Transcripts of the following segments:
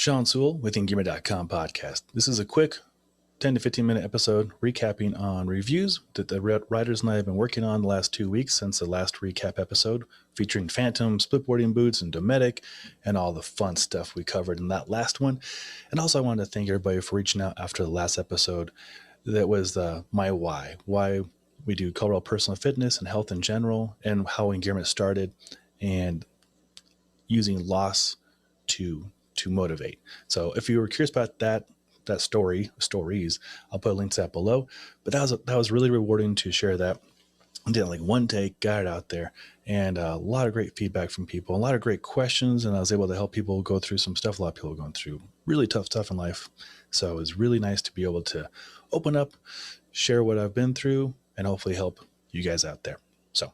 Sean Sewell with Engearment.com podcast. This is a quick 10 to 15 minute episode recapping on reviews that the writers and I have been working on the last 2 weeks since the last recap episode, featuring Phantom, splitboarding boots, and Dometic, and all the fun stuff we covered in that last one. And also I wanted to thank everybody for reaching out after the last episode. That was my why we do Colorado personal fitness and health in general, and how Engearment started, and using loss to motivate. So if you were curious about that stories, I'll put links to that below. But that was really rewarding to share that. I did like one take, got it out there, and a lot of great feedback from people, a lot of great questions, and I was able to help people go through some stuff. A lot of people are going through really tough stuff in life. So it was really nice to be able to open up, share what I've been through, and hopefully help you guys out there. So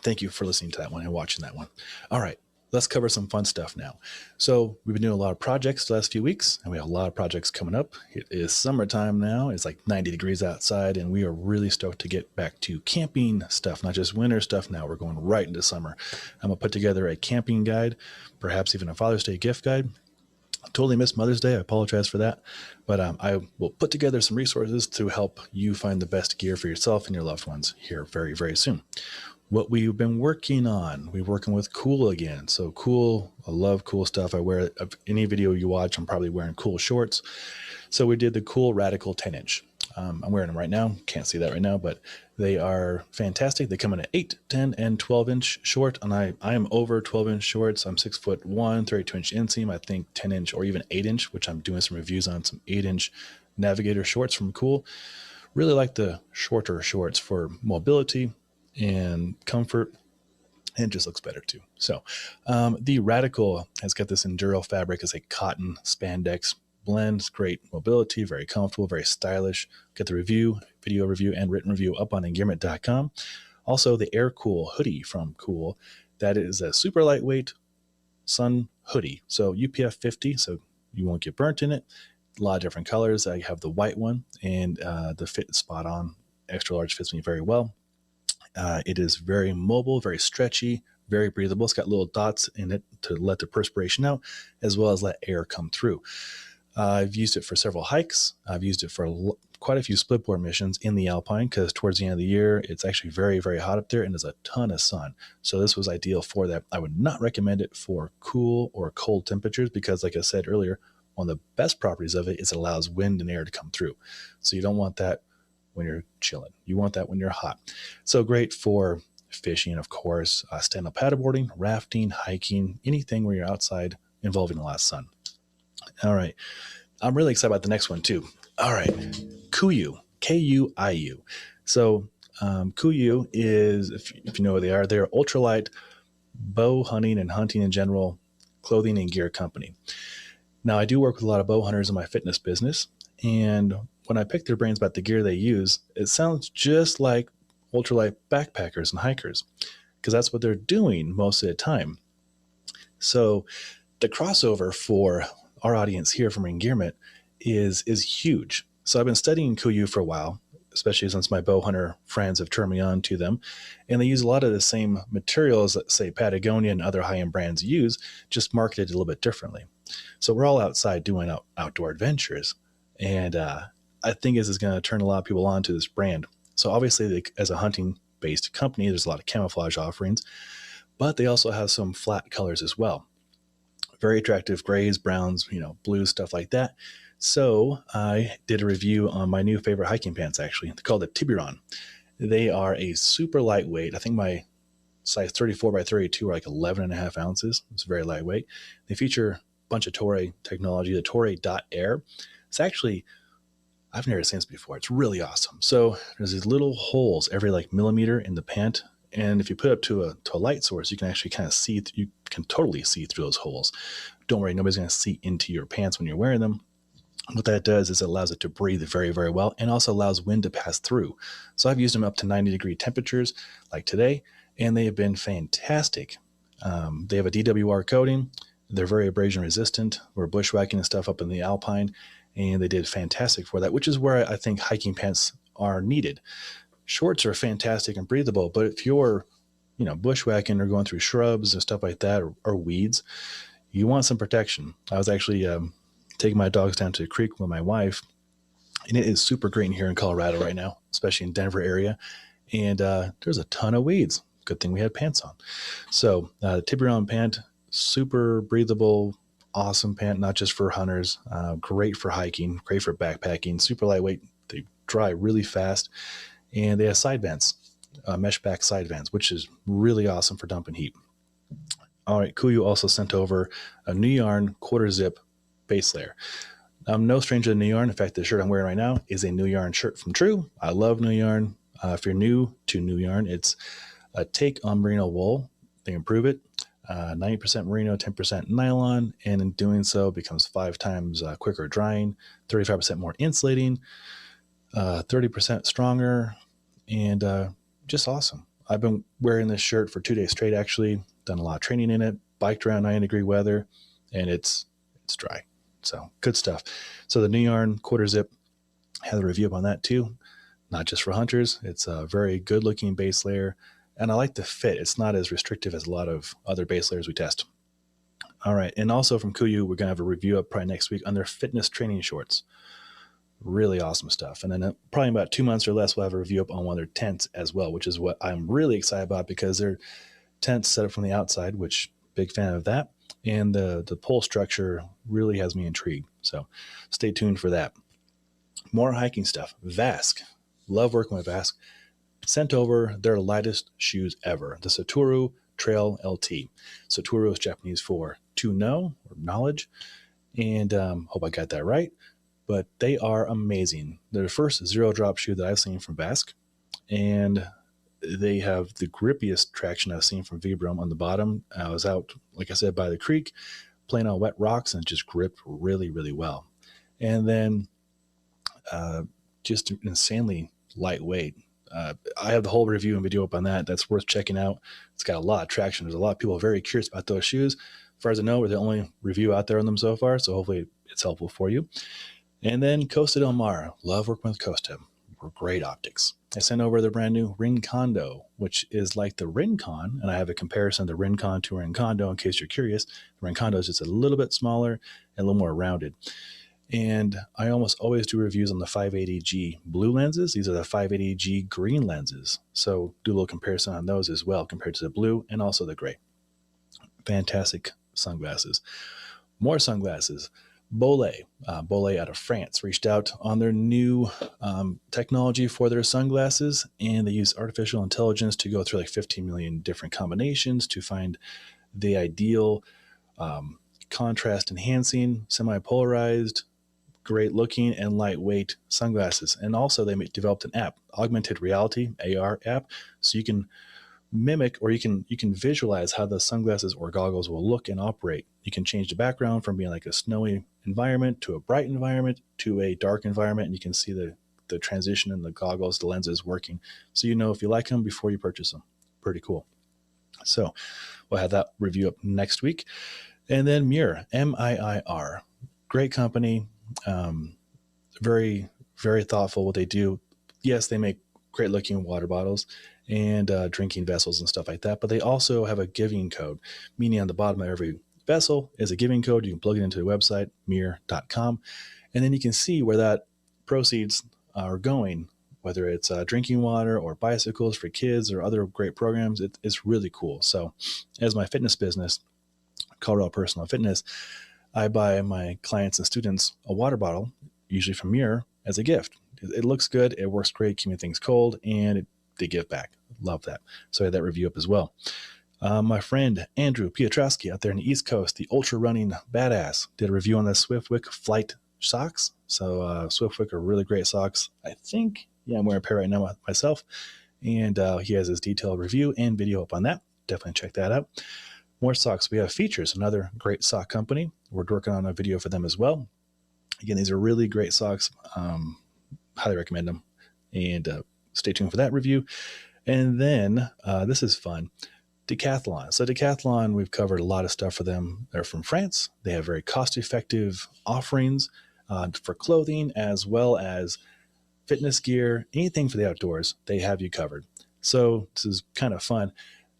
thank you for listening to that one and watching that one. All right. Let's cover some fun stuff now. So we've been doing a lot of projects the last few weeks, and we have a lot of projects coming up. It is summertime now. It's like 90 degrees outside, and we are really stoked to get back to camping stuff, not just winter stuff now. We're going right into summer. I'm going to put together a camping guide, perhaps even a Father's Day gift guide. I totally missed Mother's Day. I apologize for that. But I will put together some resources to help you find the best gear for yourself and your loved ones here very, very soon. What we've been working on, we're working with Kuhl again. So Kuhl, I love Kuhl stuff. I wear any video you watch, I'm probably wearing Kuhl shorts. So we did the Kuhl Radical 10-inch. I'm wearing them right now. Can't see that right now, but they are fantastic. They come in an 8, 10, and 12-inch short, and I am over 12-inch shorts. I'm 6'1", 32-inch inseam. I think 10-inch or even 8-inch, which I'm doing some reviews on some 8-inch Navigator shorts from Kuhl. Really like the shorter shorts for mobility and comfort, and it just looks better too. So the Radical has got this Enduro fabric as a cotton spandex blend. It's great mobility, very comfortable, very stylish. Get the video review and written review up on Engearment.com. Also the Air Cool hoodie from Kuhl. That is a super lightweight sun hoodie. So UPF 50, so you won't get burnt in it. A lot of different colors. I have the white one, and the fit is spot on. Extra large fits me very well. It is very mobile, very stretchy, very breathable. It's got little dots in it to let the perspiration out, as well as let air come through. I've used it for several hikes. I've used it for quite a few splitboard missions in the Alpine, because towards the end of the year, it's actually very, very hot up there, and there's a ton of sun. So this was ideal for that. I would not recommend it for cool or cold temperatures, because like I said earlier, one of the best properties of it is it allows wind and air to come through. So you don't want that when you're chilling. You want that when you're hot. So great for fishing, of course, stand-up paddleboarding, rafting, hiking, anything where you're outside involving a lot of sun. All right. I'm really excited about the next one too. All right. KUIU, K-U-I-U. So KUIU is, if you know who they are, they're ultralight bow hunting and hunting in general clothing and gear company. Now, I do work with a lot of bow hunters in my fitness business, and when I pick their brains about the gear they use, it sounds just like ultralight backpackers and hikers, because that's what they're doing most of the time. So the crossover for our audience here from Engearment is huge. So I've been studying KUIU for a while, especially since my bow hunter friends have turned me on to them. And they use a lot of the same materials that, say, Patagonia and other high-end brands use, just marketed a little bit differently. So we're all outside doing outdoor adventures. And I think this is going to turn a lot of people on to this brand. So obviously, as a hunting-based company, there's a lot of camouflage offerings, but they also have some flat colors as well. Very attractive grays, browns, blues, stuff like that. So I did a review on my new favorite hiking pants, actually. They're called the Tiburon. They are a super lightweight. I think my size 34 by 32 are like 11 and a half ounces. It's very lightweight. They feature a bunch of Toray technology, the Toray Air. It's actually, I've never seen this before. It's really awesome. So there's these little holes every millimeter in the pant. And if you put it up to a light source, you can actually kind of see, you can totally see through those holes. Don't worry, nobody's going to see into your pants when you're wearing them. What that does is it allows it to breathe very, very well, and also allows wind to pass through. So I've used them up to 90-degree temperatures like today, and they have been fantastic. They have a DWR coating. They're very abrasion resistant. We're bushwhacking and stuff up in the Alpine, and they did fantastic for that, which is where I think hiking pants are needed. Shorts are fantastic and breathable, but if you're, bushwhacking or going through shrubs and stuff like that, or weeds, you want some protection. I was actually taking my dogs down to the creek with my wife, and it is super green here in Colorado right now, especially in Denver area. And there's a ton of weeds. Good thing we had pants on. So Alpine Pant, super breathable, awesome pant, not just for hunters, great for hiking, great for backpacking, super lightweight. They dry really fast, and they have side vents, mesh back side vents, which is really awesome for dumping heat. All right, KUIU also sent over a MiiR quarter zip base layer. I'm no stranger to MiiR. In fact, the shirt I'm wearing right now is a MiiR shirt from True. I love MiiR. If you're new to MiiR, it's a take on merino wool. They improve it. 90% merino, 10% nylon, and in doing so becomes 5 times quicker drying, 35% more insulating, 30% stronger, and just awesome. I've been wearing this shirt for 2 days straight, actually, done a lot of training in it, biked around 90-degree weather, and it's dry. So good stuff. So the MiiR quarter zip, had a review up on that too, not just for hunters. It's a very good looking base layer, and I like the fit. It's not as restrictive as a lot of other base layers we test. All right, and also from KUIU, we're going to have a review up probably next week on their fitness training shorts. Really awesome stuff. And then probably about 2 months or less, we'll have a review up on one of their tents as well, which is what I'm really excited about, because their tents set up from the outside, which big fan of that. And the pole structure really has me intrigued. So stay tuned for that. More hiking stuff. Vasque. Love working with Vasque. Sent over their lightest shoes ever, the Satoru Trail LT. Satoru is Japanese for to know or knowledge. And hope I got that right. But they are amazing. They're the first zero drop shoe that I've seen from Vasque. And they have the grippiest traction I've seen from Vibram on the bottom. I was out, like I said, by the creek, playing on wet rocks, and it just gripped really, really well. And then just insanely lightweight. I have the whole review and video up on that. That's worth checking out. It's got a lot of traction. There's a lot of people very curious about those shoes. As far as I know, we're the only review out there on them so far, so hopefully it's helpful for you. And then Costa Del Mar. Love working with Costa. We're great optics. I sent over the brand new Rincondo, which is like the Rincon, and I have a comparison of the Rincon to Rincondo in case you're curious. The Rincondo is just a little bit smaller and a little more rounded. And I almost always do reviews on the 580G blue lenses. These are the 580G green lenses. So do a little comparison on those as well compared to the blue and also the gray. Fantastic sunglasses. More sunglasses. Bollé out of France reached out on their new technology for their sunglasses, and they use artificial intelligence to go through like 15 million different combinations to find the ideal contrast enhancing, semi-polarized, great looking, and lightweight sunglasses. And also they developed an app, augmented reality AR app, so you can mimic, or you can visualize how the sunglasses or goggles will look and operate. You can change the background from being like a snowy environment to a bright environment to a dark environment, and you can see the transition in the goggles, the lenses working, so you know if you like them before you purchase them. Pretty cool. So we'll have that review up next week. And then MiiR, MiiR, great company, very, very thoughtful what they do. Yes, they make great looking water bottles and drinking vessels and stuff like that, but they also have a giving code, meaning on the bottom of every vessel is a giving code. You can plug it into the website, MiiR.com, and then you can see where that proceeds are going, whether it's drinking water or bicycles for kids or other great programs. It's really cool. So as my fitness business, Colorado Personal Fitness, I buy my clients and students a water bottle, usually from MiiR, as a gift. It looks good, it works great, keeping things cold, and they give back. Love that. So I had that review up as well. My friend Andrew Piotrowski out there in the East Coast, the ultra running badass, did a review on the Swiftwick flight socks. So Swiftwick are really great socks. I think, I'm wearing a pair right now myself. And he has his detailed review and video up on that. Definitely check that out. More socks. We have Features, another great sock company. We're working on a video for them as well. Again, these are really great socks. Highly recommend them. And stay tuned for that review. And then this is fun. Decathlon. So Decathlon, we've covered a lot of stuff for them. They're from France. They have very cost-effective offerings for clothing as well as fitness gear, anything for the outdoors. They have you covered. So this is kind of fun.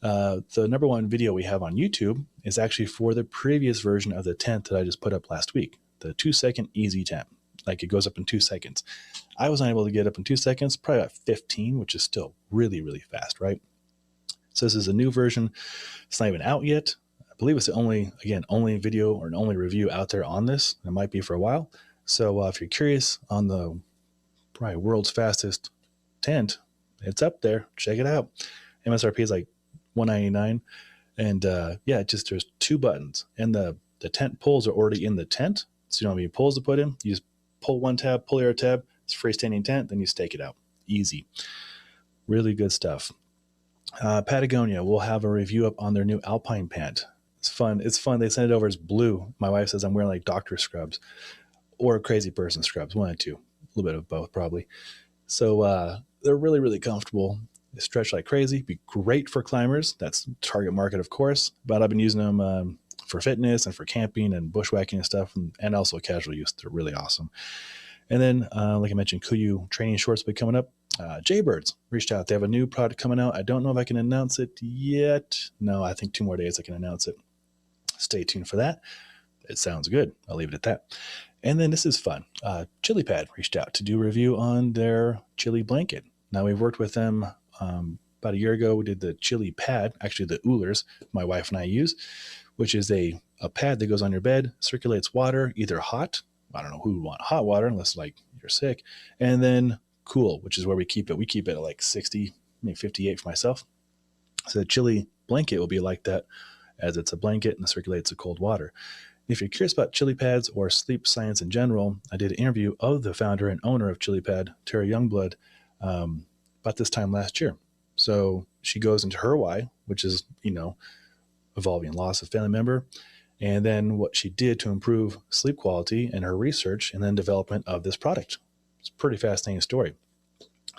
The number one video we have on YouTube is actually for the previous version of the tent that I just put up last week, the 2-second easy tent. Like it goes up in 2 seconds. I was unable to get up in 2 seconds, probably about 15, which is still really, really fast, right? So this is a new version. It's not even out yet. I believe it's the only video or an only review out there on this. It might be for a while. So if you're curious on the probably world's fastest tent, it's up there. Check it out. MSRP is like $199, and there's 2 buttons, and the tent poles are already in the tent, so you don't have any poles to put in. You just pull one tab, pull the other tab. It's a freestanding tent. Then you stake it out. Easy. Really good stuff. Patagonia will have a review up on their new Alpine Pant. It's fun. They sent it over as blue. My wife says I'm wearing like doctor scrubs or crazy person scrubs. One and two. A little bit of both probably. So they're really, really comfortable. They stretch like crazy. Be great for climbers. That's target market, of course. But I've been using them for fitness and for camping and bushwhacking and stuff, and also casual use. They're really awesome. And then, like I mentioned, Kuyu training shorts will be coming up. Jaybirds reached out. They have a new product coming out. I don't know if I can announce it yet. No, I think 2 more days I can announce it. Stay tuned for that. It sounds good. I'll leave it at that. And then this is fun. Chili Pad reached out to do a review on their chili blanket. Now, we've worked with them about a year ago. We did the chili pad, actually the Oolers, my wife and I use, which is a pad that goes on your bed, circulates water, either hot. I don't know who would want hot water unless like you're sick. And then cool, which is where we keep it. We keep it at like 60, maybe 58 for myself. So the chili blanket will be like that, as it's a blanket and it circulates the cold water. If you're curious about chili pads or sleep science in general, I did an interview of the founder and owner of Chili Pad, Tara Youngblood, about this time last year. So she goes into her why, which is, evolving loss of family member, and then what she did to improve sleep quality and her research and then development of this product. It's a pretty fascinating story.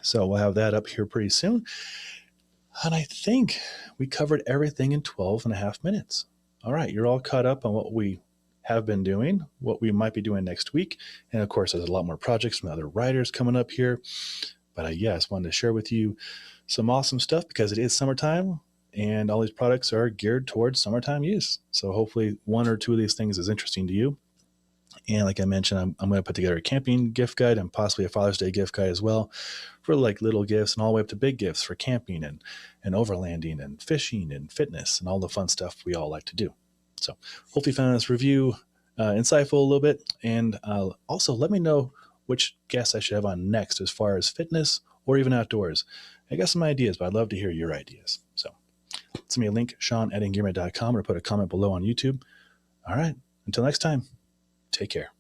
So we'll have that up here pretty soon. And I think we covered everything in 12 and a half minutes. All right, you're all caught up on what we have been doing, what we might be doing next week. And of course, there's a lot more projects from other writers coming up here. But I just wanted to share with you some awesome stuff because it is summertime and all these products are geared towards summertime use. So hopefully 1 or 2 of these things is interesting to you. And like I mentioned, I'm going to put together a camping gift guide and possibly a Father's Day gift guide as well for like little gifts and all the way up to big gifts for camping and overlanding and fishing and fitness and all the fun stuff we all like to do. So hopefully you found this review insightful a little bit. And also let me know which guests I should have on next as far as fitness or even outdoors. I got some ideas, but I'd love to hear your ideas. So send me a link, Sean@Engearment.com, or put a comment below on YouTube. All right, until next time, take care.